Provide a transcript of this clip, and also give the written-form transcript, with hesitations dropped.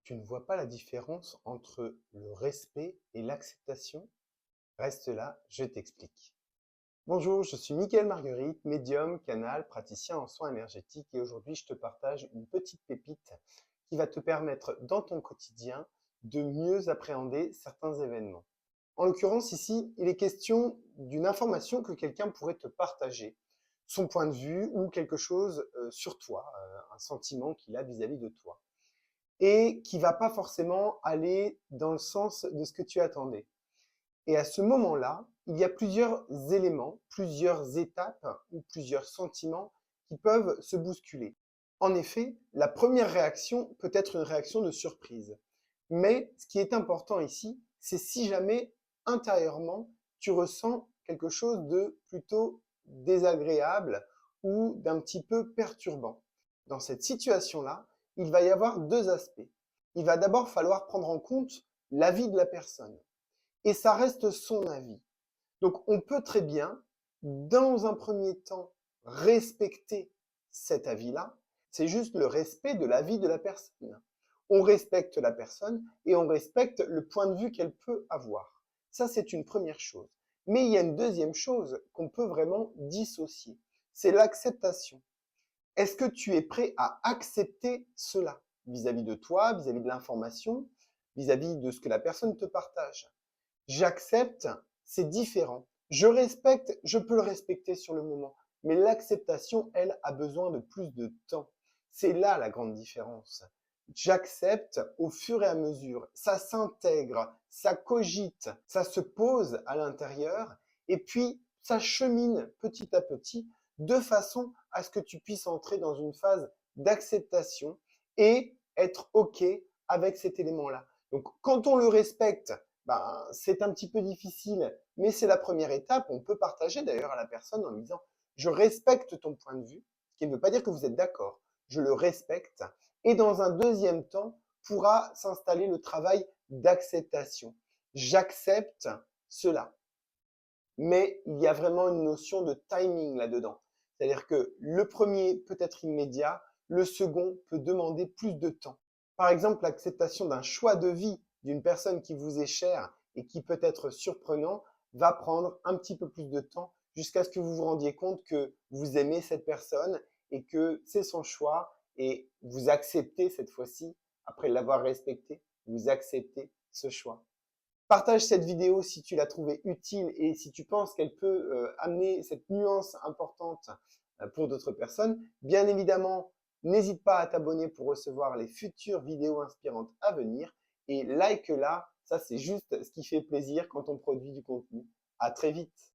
Tu ne vois pas la différence entre le respect et l'acceptation? Reste là, je t'explique. Bonjour, je suis Mickaël Marguerite, médium, canal, praticien en soins énergétiques et aujourd'hui je te partage une petite pépite qui va te permettre dans ton quotidien de mieux appréhender certains événements. En l'occurrence ici, il est question d'une information que quelqu'un pourrait te partager, son point de vue ou quelque chose sur toi, un sentiment qu'il a vis-à-vis de toi et qui va pas forcément aller dans le sens de ce que tu attendais. Et à ce moment-là, il y a plusieurs éléments, plusieurs étapes ou plusieurs sentiments qui peuvent se bousculer. En effet, la première réaction peut être une réaction de surprise. Mais ce qui est important ici, c'est si jamais intérieurement, tu ressens quelque chose de plutôt désagréable ou d'un petit peu perturbant. Dans cette situation-là, il va y avoir deux aspects. Il va d'abord falloir prendre en compte l'avis de la personne. Et ça reste son avis. Donc on peut très bien, dans un premier temps, respecter cet avis-là. C'est juste le respect de l'avis de la personne. On respecte la personne et on respecte le point de vue qu'elle peut avoir. Ça, c'est une première chose. Mais il y a une deuxième chose qu'on peut vraiment dissocier. C'est l'acceptation. Est-ce que tu es prêt à accepter cela vis-à-vis de toi, vis-à-vis de l'information, vis-à-vis de ce que la personne te partage? J'accepte, c'est différent. Je respecte, je peux le respecter sur le moment. Mais l'acceptation, elle, a besoin de plus de temps. C'est là la grande différence. J'accepte au fur et à mesure. Ça s'intègre, ça cogite, ça se pose à l'intérieur et puis ça chemine petit à petit de façon à ce que tu puisses entrer dans une phase d'acceptation et être OK avec cet élément-là. Donc, quand on le respecte, ben, c'est un petit peu difficile, mais c'est la première étape. On peut partager d'ailleurs à la personne en lui disant, je respecte ton point de vue, ce qui ne veut pas dire que vous êtes d'accord, je le respecte. Et dans un deuxième temps, pourra s'installer le travail d'acceptation. J'accepte cela. Mais il y a vraiment une notion de timing là-dedans. C'est-à-dire que le premier peut être immédiat, le second peut demander plus de temps. Par exemple, l'acceptation d'un choix de vie d'une personne qui vous est chère et qui peut être surprenant va prendre un petit peu plus de temps jusqu'à ce que vous vous rendiez compte que vous aimez cette personne et que c'est son choix et vous acceptez cette fois-ci, après l'avoir respecté, vous acceptez ce choix. Partage cette vidéo si tu l'as trouvée utile et si tu penses qu'elle peut amener cette nuance importante pour d'autres personnes. Bien évidemment, n'hésite pas à t'abonner pour recevoir les futures vidéos inspirantes à venir et like-la, ça c'est juste ce qui fait plaisir quand on produit du contenu. À très vite.